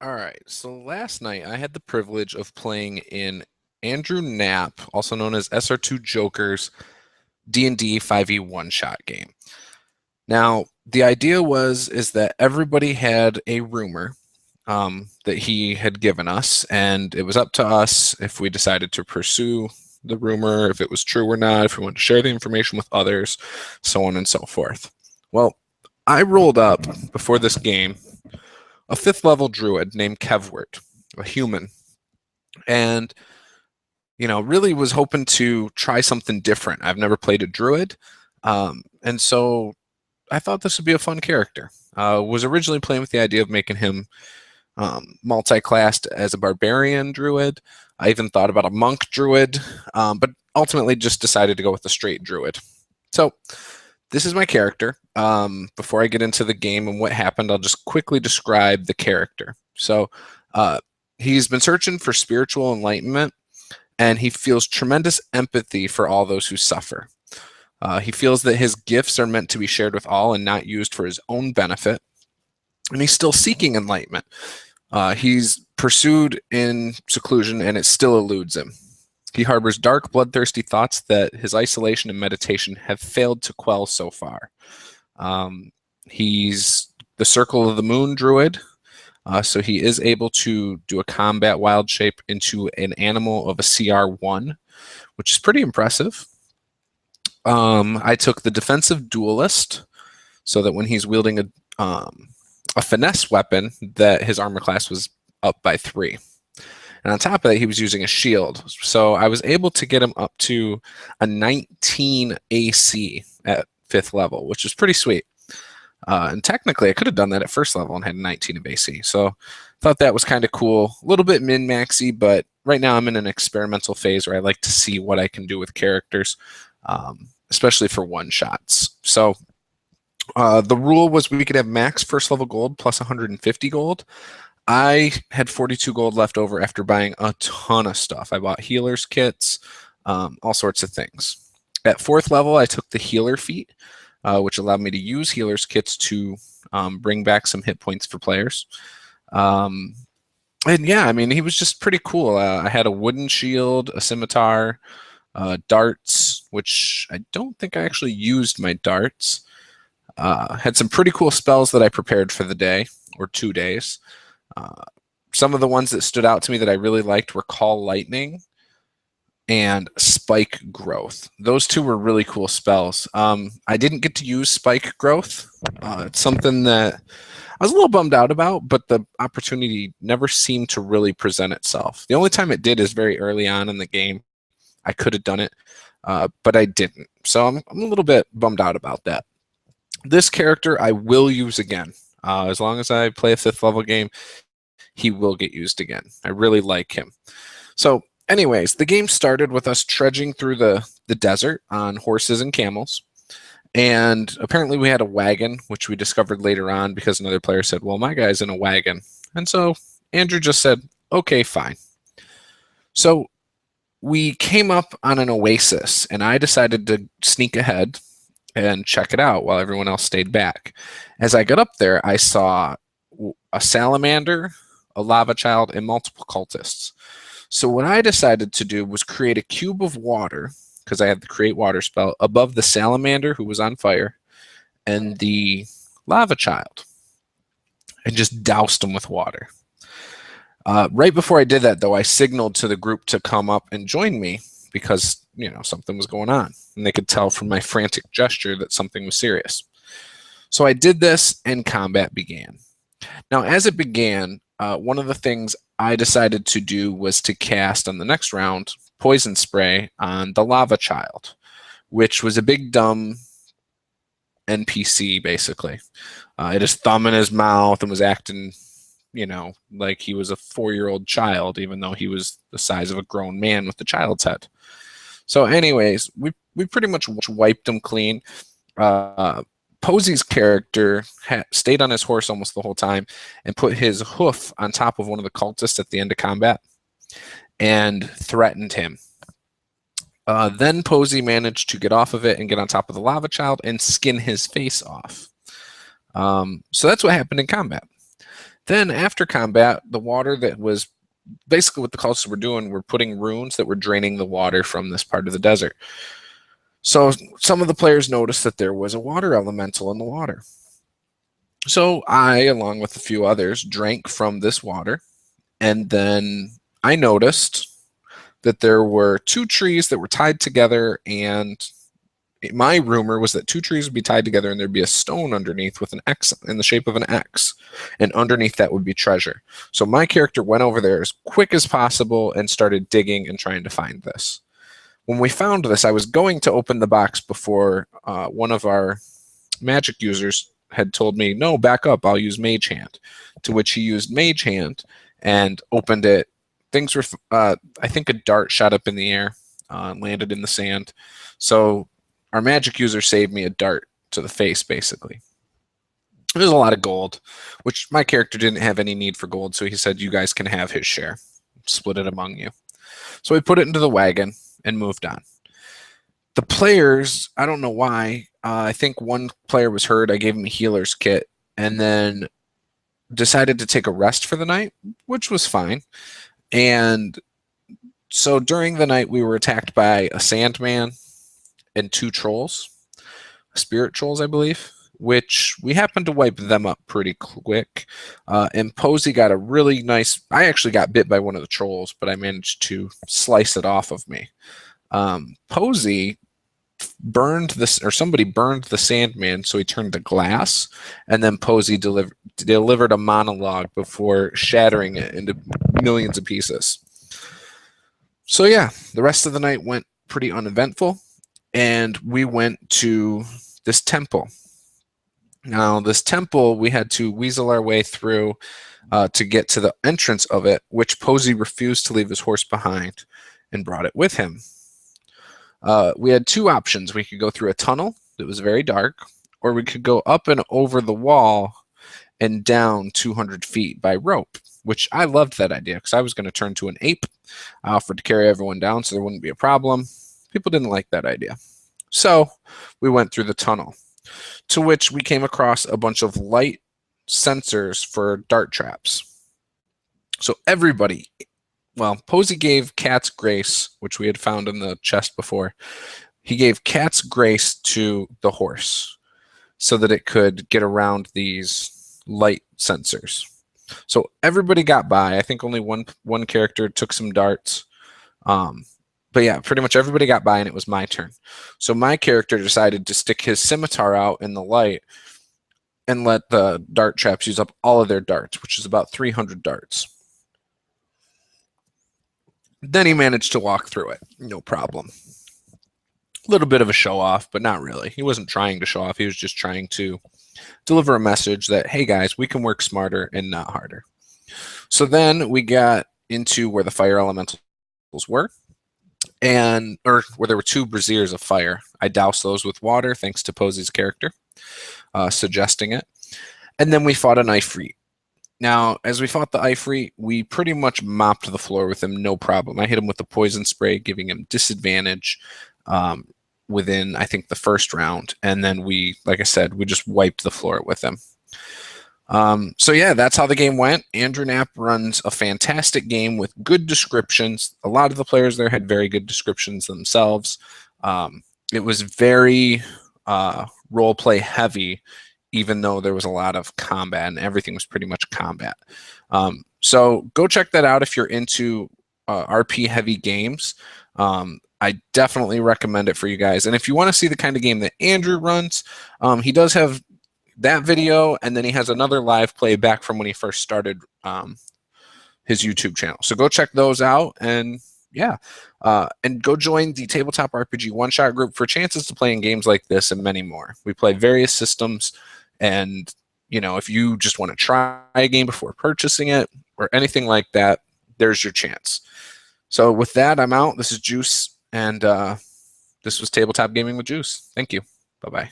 All right, so last night I had the privilege of playing in Andrew Knapp, also known as SR2 Joker's D&D 5e one-shot game. Now, the idea is that everybody had a rumor that he had given us, and it was up to us if we decided to pursue the rumor, if it was true or not, if we wanted to share the information with others, so on and so forth. Well, I rolled up before this game a fifth level druid named Kevwert, a human, and really was hoping to try something different. I've never played a druid, and so I thought this would be a fun character. Was originally playing with the idea of making him multi-classed as a barbarian druid. I even thought about a monk druid, but ultimately just decided to go with a straight druid. So this is my character. Before I get into the game and what happened, I'll just quickly describe the character. So he's been searching for spiritual enlightenment, and he feels tremendous empathy for all those who suffer. He feels that his gifts are meant to be shared with all and not used for his own benefit. And he's still seeking enlightenment. He's pursued in seclusion, and it still eludes him. He harbors dark, bloodthirsty thoughts that his isolation and meditation have failed to quell so far. He's the Circle of the Moon druid, so he is able to do a combat wild shape into an animal of a CR1, which is pretty impressive. I took the defensive duelist, so that when he's wielding a finesse weapon, that his armor class was up by 3. And on top of that, he was using a shield. So I was able to get him up to a 19 AC at 5th level, which is pretty sweet. And technically, I could have done that at 1st level and had 19 of AC. So I thought that was kind of cool. A little bit min-maxy, but right now I'm in an experimental phase where I like to see what I can do with characters, especially for one-shots. So the rule was we could have max 1st level gold plus 150 gold. I had 42 gold left over after buying a ton of stuff. I bought healer's kits, all sorts of things. At 4th level, I took the healer feat, which allowed me to use healer's kits to bring back some hit points for players. And yeah, I mean, he was just pretty cool. I had a wooden shield, a scimitar, darts, which I don't think I actually used my darts. Had some pretty cool spells that I prepared for the day, or 2 days. Some of the ones that stood out to me that I really liked were Call Lightning and Spike Growth. Those 2 were really cool spells. I didn't get to use Spike Growth. It's something that I was a little bummed out about, but the opportunity never seemed to really present itself. The only time it did is very early on in the game. I could have done it, but I didn't. So I'm a little bit bummed out about that. This character I will use again. As long as I play a 5th level game, he will get used again. I really like him. So anyways, the game started with us trudging through the desert on horses and camels. And apparently we had a wagon, which we discovered later on because another player said, well, my guy's in a wagon. And so Andrew just said, okay, fine. So we came up on an oasis, and I decided to sneak ahead and check it out while everyone else stayed back. As I got up there, I saw a salamander, a lava child, and multiple cultists. So what I decided to do was create a cube of water, because I had the create water spell, above the salamander who was on fire and the lava child, and just doused them with water. Right before I did that, though, I signaled to the group to come up and join me because something was going on, and they could tell from my frantic gesture that something was serious. So I did this, and combat began. Now, as it began, one of the things I decided to do was to cast on the next round poison spray on the lava child, which was a big dumb NPC, basically. It had his thumb in his mouth and was acting like he was a 4-year-old child, even though he was the size of a grown man with the child's head. So anyways, we pretty much wiped him clean. Posey's character stayed on his horse almost the whole time and put his hoof on top of one of the cultists at the end of combat and threatened him. Then Posey managed to get off of it and get on top of the lava child and skin his face off. So that's what happened in combat. Then after combat, the water that was basically what the cultists were doing were putting runes that were draining the water from this part of the desert. So some of the players noticed that there was a water elemental in the water. So I, along with a few others, drank from this water, and then I noticed that there were two trees that were tied together, and my rumor was that two trees would be tied together and there'd be a stone underneath with an X in the shape of an X, and underneath that would be treasure. So my character went over there as quick as possible and started digging and trying to find this. When we found this, I was going to open the box before one of our magic users had told me, no, back up, I'll use Mage Hand, to which he used Mage Hand and opened it. Things were, I think a dart shot up in the air and landed in the sand. So our magic user saved me a dart to the face, basically. There's a lot of gold, which my character didn't have any need for gold, so he said, you guys can have his share. Split it among you. So we put it into the wagon and moved on. The players, I don't know why, I think one player was hurt. I gave him a healer's kit and then decided to take a rest for the night, which was fine. And so during the night, we were attacked by a sandman and two trolls, spirit trolls, I believe, which we happened to wipe them up pretty quick. And Posey got a really nice, I actually got bit by one of the trolls, but I managed to slice it off of me. Posey burned this, or somebody burned the sandman, so he turned to glass, and then Posey delivered a monologue before shattering it into millions of pieces. So yeah, the rest of the night went pretty uneventful, and we went to this temple. Now, this temple, we had to weasel our way through to get to the entrance of it, which Posey refused to leave his horse behind and brought it with him. We had two options. We could go through a tunnel that was very dark, or we could go up and over the wall and down 200 feet by rope, which I loved that idea because I was going to turn to an ape. I offered to carry everyone down so there wouldn't be a problem. People didn't like that idea. So we went through the tunnel, to which we came across a bunch of light sensors for dart traps. So everybody, well, Posey gave Cat's Grace, which we had found in the chest before. He gave Cat's Grace to the horse so that it could get around these light sensors. So everybody got by. I think only one character took some darts. But yeah, pretty much everybody got by, and it was my turn. So my character decided to stick his scimitar out in the light and let the dart traps use up all of their darts, which is about 300 darts. Then he managed to walk through it, no problem. A little bit of a show off, but not really. He wasn't trying to show off. He was just trying to deliver a message that, hey guys, we can work smarter and not harder. So then we got into where the fire elementals were, or where there were two braziers of fire. I doused those with water, thanks to Posey's character suggesting it. And then we fought an Ifrit. Now, as we fought the Ifrit, we pretty much mopped the floor with him, no problem. I hit him with the poison spray, giving him disadvantage within, I think, the first round. And then we, like I said, we just wiped the floor with him. So yeah, that's how the game went. Andrew Knapp runs a fantastic game with good descriptions. A lot of the players there had very good descriptions themselves. It was very role-play heavy, even though there was a lot of combat and everything was pretty much combat. So go check that out if you're into RP-heavy games. I definitely recommend it for you guys. And if you want to see the kind of game that Andrew runs, he does have that video, and then he has another live play back from when he first started his YouTube channel. So go check those out, and yeah, and go join the Tabletop RPG one-shot group for chances to play in games like this and many more. We play various systems, and you know, if you just want to try a game before purchasing it or anything like that, there's your chance. So with that, I'm out. This is Juice, and this was Tabletop Gaming with Juice. Thank you. Bye-bye.